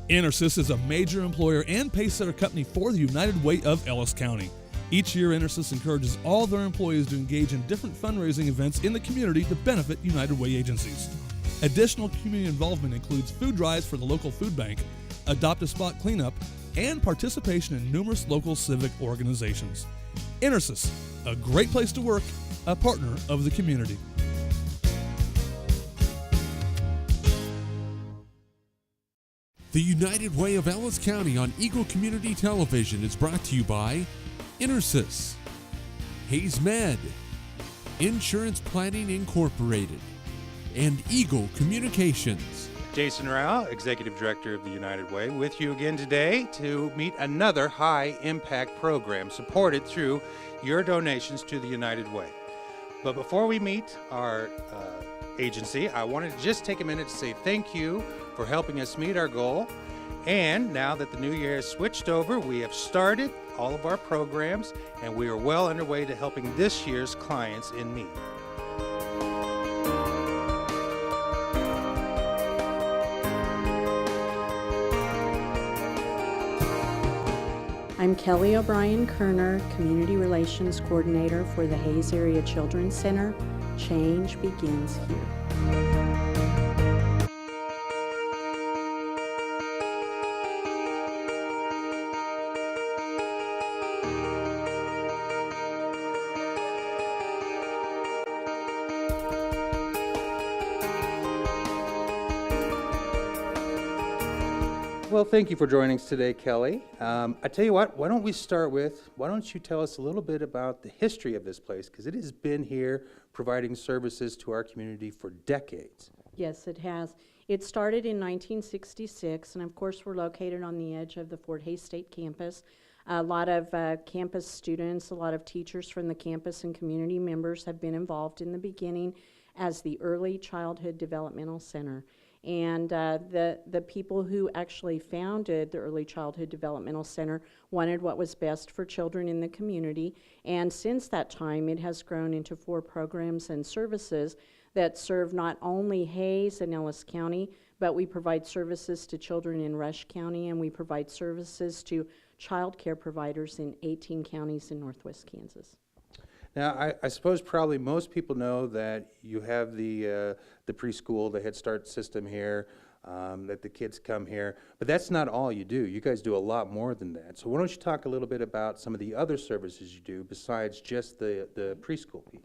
Intersys is a major employer and pacesetter company for the United Way of Ellis County. Each year, Intersys encourages all their employees to engage in different fundraising events in the community to benefit United Way agencies. Additional community involvement includes food drives for the local food bank, Adopt a Spot cleanup, and participation in numerous local civic organizations. Intersys, a great place to work, a partner of the community. The United Way of Ellis County on Eagle Community Television is brought to you by Intersys, Hayes Med, Insurance Planning Incorporated, and Eagle Communications. Jason Rao, Executive Director of the United Way, with you again today to meet another high-impact program supported through your donations to the United Way. But before we meet our agency, I wanted to just take a minute to say thank you for helping us meet our goal. And now that the new year has switched over, we have started all of our programs, and we are well underway to helping this year's clients in need. I'm Kelly O'Brien Kerner, Community Relations Coordinator for the Hayes Area Children's Center. Change begins here. Well, thank you for joining us today, Kelly. I tell you what, why don't you tell us a little bit about the history of this place, because it has been here providing services to our community for decades. Yes, it has. It started in 1966, and of course we're located on the edge of the Fort Hays State campus. A lot of campus students, a lot of teachers from the campus and community members have been involved in the beginning as the Early Childhood Developmental Center. And the people who actually founded the Early Childhood Developmental Center wanted what was best for children in the community. And since that time, it has grown into 4 programs and services that serve not only Hays and Ellis County, but we provide services to children in Rush County, and we provide services to child care providers in 18 counties in Northwest Kansas. Now, I suppose probably most people know that you have the preschool, the Head Start system here, that the kids come here, but that's not all you do. You guys do a lot more than that. So why don't you talk a little bit about some of the other services you do besides just the preschool piece?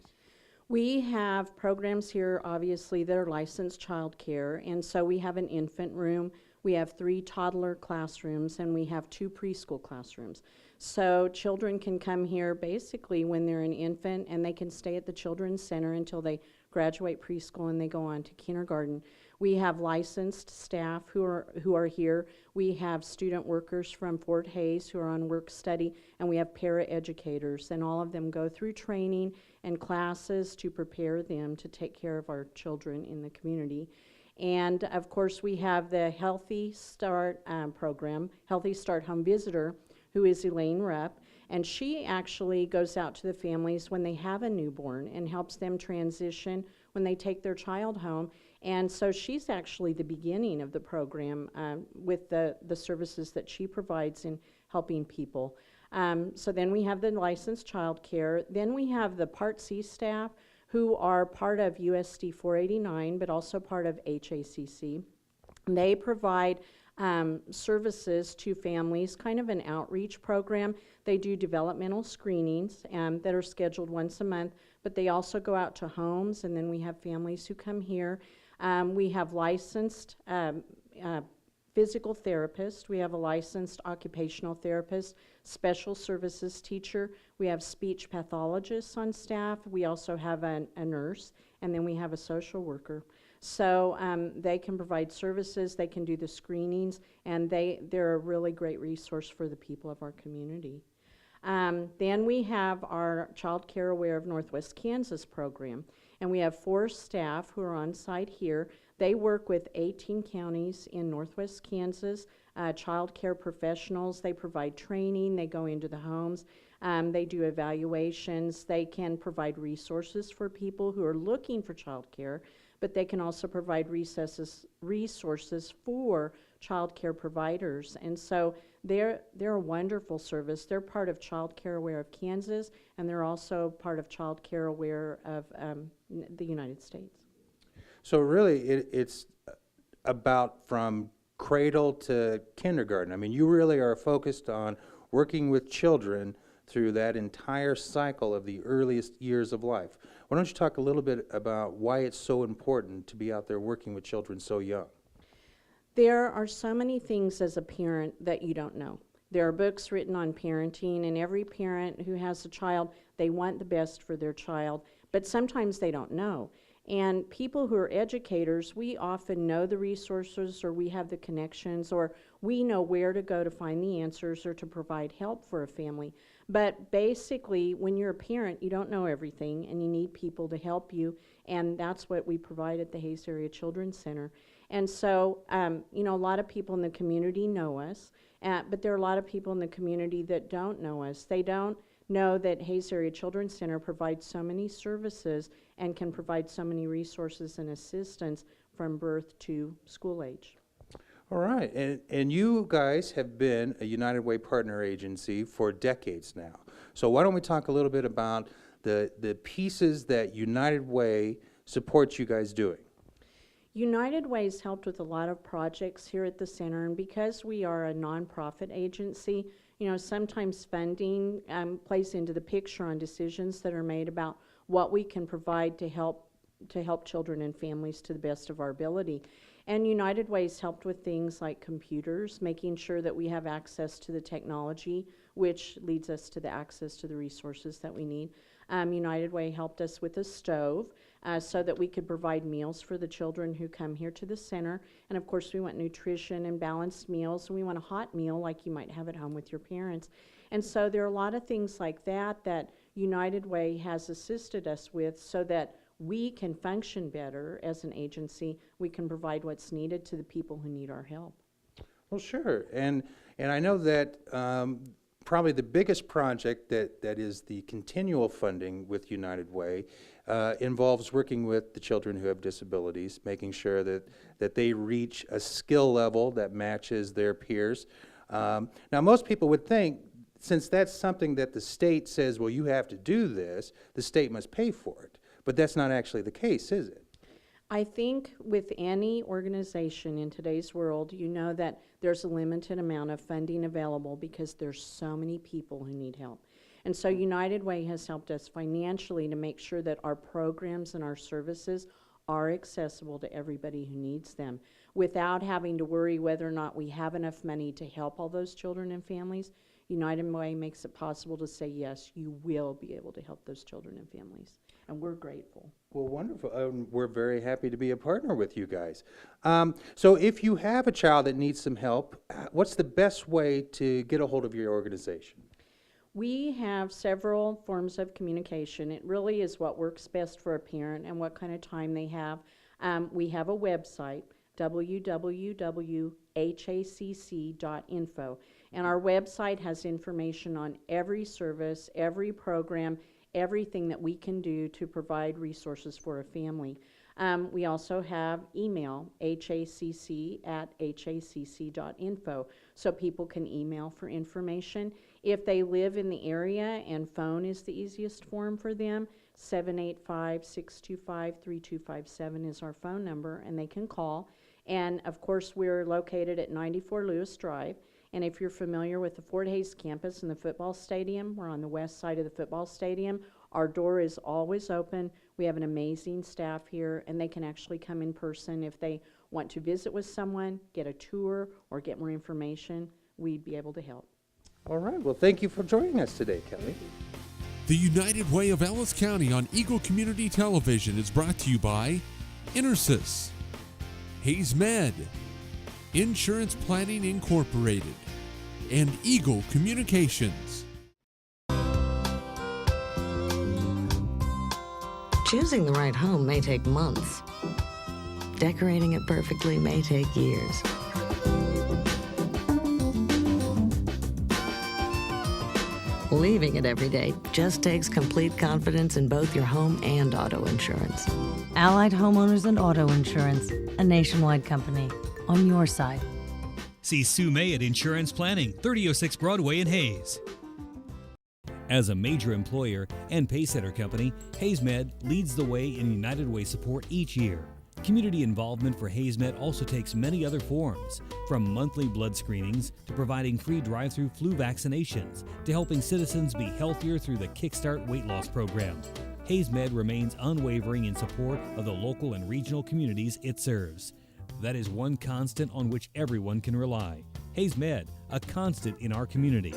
We have programs here, obviously, that are licensed child care, and so we have an infant room, we have 3 toddler classrooms, and we have 2 preschool classrooms. So children can come here basically when they're an infant, and they can stay at the Children's Center until they graduate preschool and they go on to kindergarten. We have licensed staff who are here. We have student workers from Fort Hays who are on work study, and we have para-educators, and all of them go through training and classes to prepare them to take care of our children in the community. And of course we have the Healthy Start program, Healthy Start Home Visitor, who is Elaine Rupp, and she actually goes out to the families when they have a newborn and helps them transition when they take their child home. And so she's actually the beginning of the program with the services that she provides in helping people. So then we have the licensed child care. Then we have the Part C staff who are part of USD 489, but also part of HACC. They provide services to families, kind of an outreach program. They do developmental screenings that are scheduled once a month, but they also go out to homes, and then we have families who come here. We have licensed physical therapists, we have a licensed occupational therapist, special services teacher, we have speech pathologists on staff, we also have a nurse, and then we have a social worker. So they can provide services, they can do the screenings, and they're a really great resource for the people of our community. Then we have our Child Care Aware of Northwest Kansas program, and we have 4 staff who are on site here. They work with 18 counties in Northwest Kansas, child care professionals. They provide training, they go into the homes, they do evaluations, they can provide resources for people who are looking for child care, but they can also provide resources for child care providers. And so they're a wonderful service. They're part of Child Care Aware of Kansas, and they're also part of Child Care Aware of the United States. So really, it's about from cradle to kindergarten. I mean, you really are focused on working with children through that entire cycle of the earliest years of life. Why don't you talk a little bit about why it's so important to be out there working with children so young? There are so many things as a parent that you don't know. There are books written on parenting, and every parent who has a child, they want the best for their child, but sometimes they don't know. And people who are educators, we often know the resources, or we have the connections, or we know where to go to find the answers or to provide help for a family. But basically, when you're a parent, you don't know everything, and you need people to help you, and that's what we provide at the Hays Area Children's Center. And so, you know, a lot of people in the community know us, but there are a lot of people in the community that don't know us. They don't know that Hays Area Children's Center provides so many services and can provide so many resources and assistance from birth to school age. All right, and you guys have been a United Way partner agency for decades now. So why don't we talk a little bit about the pieces that United Way supports you guys doing? United Way has helped with a lot of projects here at the center, and because we are a nonprofit agency, you know, sometimes funding plays into the picture on decisions that are made about what we can provide to help children and families to the best of our ability. And United Way has helped with things like computers, making sure that we have access to the technology, which leads us to the access to the resources that we need. United Way helped us with a stove so that we could provide meals for the children who come here to the center. And of course, we want nutrition and balanced meals, and we want a hot meal like you might have at home with your parents. And so there are a lot of things like that that United Way has assisted us with so that we can function better as an agency. We can provide what's needed to the people who need our help. Well, sure, and I know that probably the biggest project that is the continual funding with United Way involves working with the children who have disabilities, making sure that they reach a skill level that matches their peers. Now, most people would think, since that's something that the state says, well, you have to do this, the state must pay for it. But that's not actually the case, is it? I think with any organization in today's world, you know that there's a limited amount of funding available because there's so many people who need help. And so United Way has helped us financially to make sure that our programs and our services are accessible to everybody who needs them without having to worry whether or not we have enough money to help all those children and families. United Way makes it possible to say, yes, you will be able to help those children and families. And we're grateful. Well, wonderful. We're very happy to be a partner with you guys. So if you have a child that needs some help, what's the best way to get a hold of your organization? We have several forms of communication. It really is what works best for a parent and what kind of time they have. We have a website, www.hacc.info. And our website has information on every service, every program, everything that we can do to provide resources for a family. We also have email, hacc@hacc.info, so people can email for information. If they live in the area and phone is the easiest form for them, 785-625-3257 is our phone number, and they can call. And of course, we're located at 94 Lewis Drive. And if you're familiar with the Fort Hays campus and the football stadium, we're on the west side of the football stadium. Our door is always open. We have an amazing staff here, and they can actually come in person if they want to visit with someone, get a tour, or get more information. We'd be able to help. All right. Well, thank you for joining us today, Kelly. The United Way of Ellis County on Eagle Community Television is brought to you by Intersys, Hays Med, Insurance Planning Incorporated, and Eagle Communications. Choosing the right home may take months. Decorating it perfectly may take years. Leaving it every day just takes complete confidence in both your home and auto insurance. Allied Homeowners and Auto Insurance, a nationwide company. On your side. See Sue May at Insurance Planning, 3006 Broadway in Hayes. As a major employer and paysetter company, HaysMed leads the way in United Way support each year. Community involvement for HaysMed also takes many other forms, from monthly blood screenings to providing free drive-through flu vaccinations to helping citizens be healthier through the Kickstart Weight Loss Program. HaysMed remains unwavering in support of the local and regional communities it serves. That is one constant on which everyone can rely. HaysMed, a constant in our community.